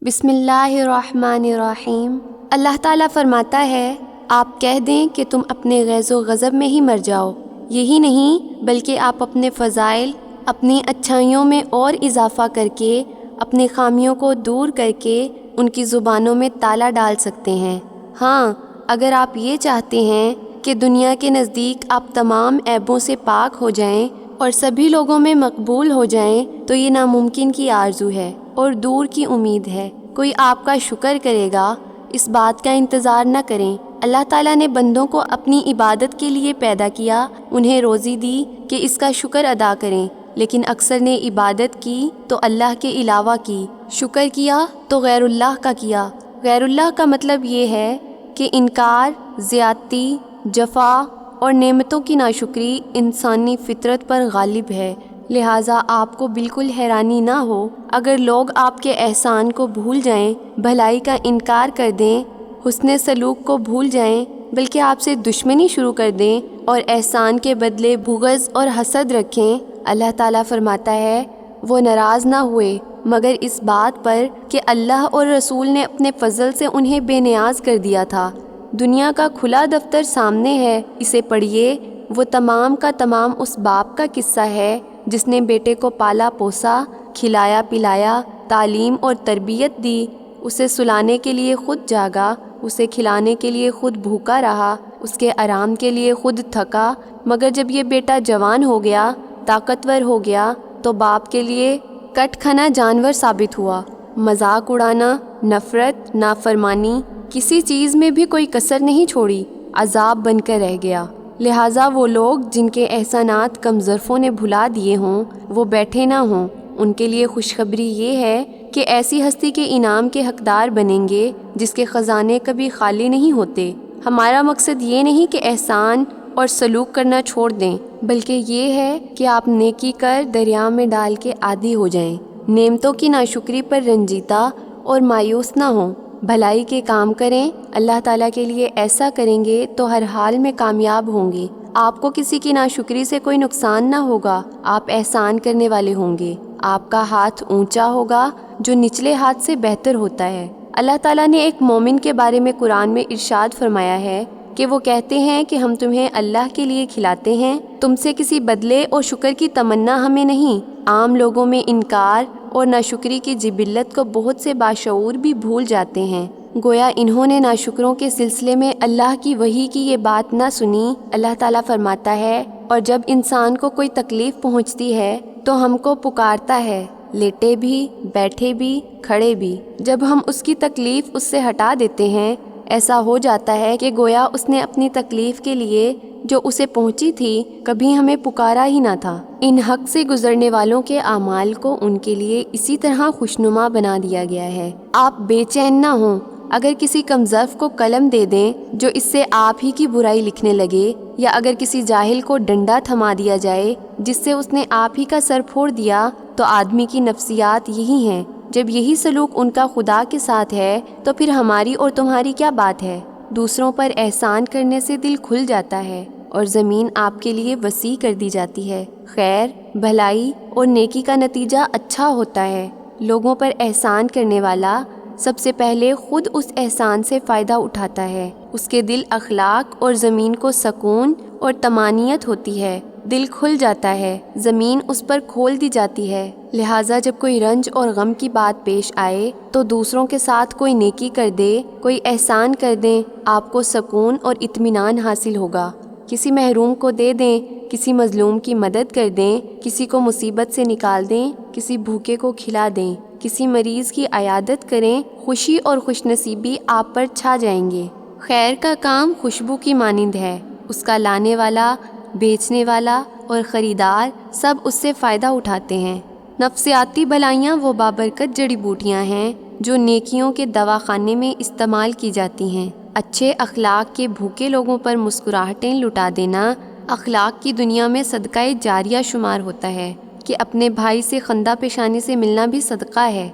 بسم اللہ الرحمن الرحیم۔ اللہ تعالیٰ فرماتا ہے، آپ کہہ دیں کہ تم اپنے غیظ و غضب میں ہی مر جاؤ، یہی نہیں بلکہ آپ اپنے فضائل، اپنی اچھائیوں میں اور اضافہ کر کے، اپنی خامیوں کو دور کر کے ان کی زبانوں میں تالا ڈال سکتے ہیں۔ ہاں، اگر آپ یہ چاہتے ہیں کہ دنیا کے نزدیک آپ تمام عیبوں سے پاک ہو جائیں اور سبھی لوگوں میں مقبول ہو جائیں تو یہ ناممکن کی آرزو ہے اور دور کی امید ہے۔ کوئی آپ کا شکر کرے گا، اس بات کا انتظار نہ کریں۔ اللہ تعالیٰ نے بندوں کو اپنی عبادت کے لیے پیدا کیا، انہیں روزی دی کہ اس کا شکر ادا کریں، لیکن اکثر نے عبادت کی تو اللہ کے علاوہ کی، شکر کیا تو غیر اللہ کا کیا۔ غیر اللہ کا مطلب یہ ہے کہ انکار، زیادتی، جفا اور نعمتوں کی ناشکری انسانی فطرت پر غالب ہے۔ لہٰذا آپ کو بالکل حیرانی نہ ہو اگر لوگ آپ کے احسان کو بھول جائیں، بھلائی کا انکار کر دیں، حسن سلوک کو بھول جائیں، بلکہ آپ سے دشمنی شروع کر دیں اور احسان کے بدلے بغض اور حسد رکھیں۔ اللہ تعالیٰ فرماتا ہے، وہ ناراض نہ ہوئے مگر اس بات پر کہ اللہ اور رسول نے اپنے فضل سے انہیں بے نیاز کر دیا تھا۔ دنیا کا کھلا دفتر سامنے ہے، اسے پڑھیے۔ وہ تمام کا تمام اس باپ کا قصہ ہے جس نے بیٹے کو پالا پوسا، کھلایا پلایا، تعلیم اور تربیت دی، اسے سلانے کے لیے خود جاگا، اسے کھلانے کے لیے خود بھوکا رہا، اس کے آرام کے لیے خود تھکا، مگر جب یہ بیٹا جوان ہو گیا، طاقتور ہو گیا تو باپ کے لیے کٹ کھانا جانور ثابت ہوا۔ مذاق اڑانا، نفرت، نافرمانی، کسی چیز میں بھی کوئی کسر نہیں چھوڑی، عذاب بن کر رہ گیا۔ لہٰذا وہ لوگ جن کے احسانات کم ظرفوں نے بھلا دیے ہوں، وہ بیٹھے نہ ہوں۔ ان کے لیے خوشخبری یہ ہے کہ ایسی ہستی کے انعام کے حقدار بنیں گے جس کے خزانے کبھی خالی نہیں ہوتے۔ ہمارا مقصد یہ نہیں کہ احسان اور سلوک کرنا چھوڑ دیں، بلکہ یہ ہے کہ آپ نیکی کر دریا میں ڈال کے عادی ہو جائیں، نعمتوں کی ناشکری پر رنجیدہ اور مایوس نہ ہوں، بھلائی کے کام کریں۔ اللہ تعالیٰ کے لیے ایسا کریں گے تو ہر حال میں کامیاب ہوں گے۔ آپ کو کسی کی ناشکری سے کوئی نقصان نہ ہوگا، آپ احسان کرنے والے ہوں گے۔ آپ کا ہاتھ اونچا ہوگا جو نچلے ہاتھ سے بہتر ہوتا ہے۔ اللہ تعالیٰ نے ایک مومن کے بارے میں قرآن میں ارشاد فرمایا ہے کہ وہ کہتے ہیں کہ ہم تمہیں اللہ کے لیے کھلاتے ہیں، تم سے کسی بدلے اور شکر کی تمنا ہمیں نہیں۔ عام لوگوں میں انکار اور ناشکری کی جبلت کو بہت سے باشعور بھی بھول جاتے ہیں، گویا انہوں نے ناشکروں کے سلسلے میں اللہ کی وحی کی یہ بات نہ سنی۔ اللہ تعالیٰ فرماتا ہے، اور جب انسان کو کوئی تکلیف پہنچتی ہے تو ہم کو پکارتا ہے، لیٹے بھی، بیٹھے بھی، کھڑے بھی۔ جب ہم اس کی تکلیف اس سے ہٹا دیتے ہیں، ایسا ہو جاتا ہے کہ گویا اس نے اپنی تکلیف کے لیے جو اسے پہنچی تھی کبھی ہمیں پکارا ہی نہ تھا۔ ان حق سے گزرنے والوں کے اعمال کو ان کے لیے اسی طرح خوشنما بنا دیا گیا ہے۔ آپ بے چین نہ ہوں، اگر کسی کمظرف کو قلم دے دیں جو اس سے آپ ہی کی برائی لکھنے لگے، یا اگر کسی جاہل کو ڈنڈا تھما دیا جائے جس سے اس نے آپ ہی کا سر پھوڑ دیا، تو آدمی کی نفسیات یہی ہیں۔ جب یہی سلوک ان کا خدا کے ساتھ ہے تو پھر ہماری اور تمہاری کیا بات ہے؟ دوسروں پر احسان کرنے سے دل کھل جاتا ہے اور زمین آپ کے لیے وسیع کر دی جاتی ہے۔ خیر، بھلائی اور نیکی کا نتیجہ اچھا ہوتا ہے۔ لوگوں پر احسان کرنے والا سب سے پہلے خود اس احسان سے فائدہ اٹھاتا ہے، اس کے دل اخلاق اور زمین کو سکون اور طمانینت ہوتی ہے، دل کھل جاتا ہے، زمین اس پر کھول دی جاتی ہے۔ لہٰذا جب کوئی رنج اور غم کی بات پیش آئے تو دوسروں کے ساتھ کوئی نیکی کر دے، کوئی احسان کر دیں، آپ کو سکون اور اطمینان حاصل ہوگا۔ کسی محروم کو دے دیں، کسی مظلوم کی مدد کر دیں، کسی کو مصیبت سے نکال دیں، کسی بھوکے کو کھلا دیں، کسی مریض کی عیادت کریں، خوشی اور خوش نصیبی آپ پر چھا جائیں گے۔ خیر کا کام خوشبو کی مانند ہے، اس کا لانے والا، بیچنے والا اور خریدار سب اس سے فائدہ اٹھاتے ہیں۔ نفسیاتی بھلائیاں وہ بابرکت جڑی بوٹیاں ہیں جو نیکیوں کے دواخانے میں استعمال کی جاتی ہیں۔ اچھے اخلاق کے بھوکے لوگوں پر مسکراہٹیں لٹا دینا اخلاق کی دنیا میں صدقہ جاریہ شمار ہوتا ہے کہ اپنے بھائی سے خندہ پیشانی سے ملنا بھی صدقہ ہے۔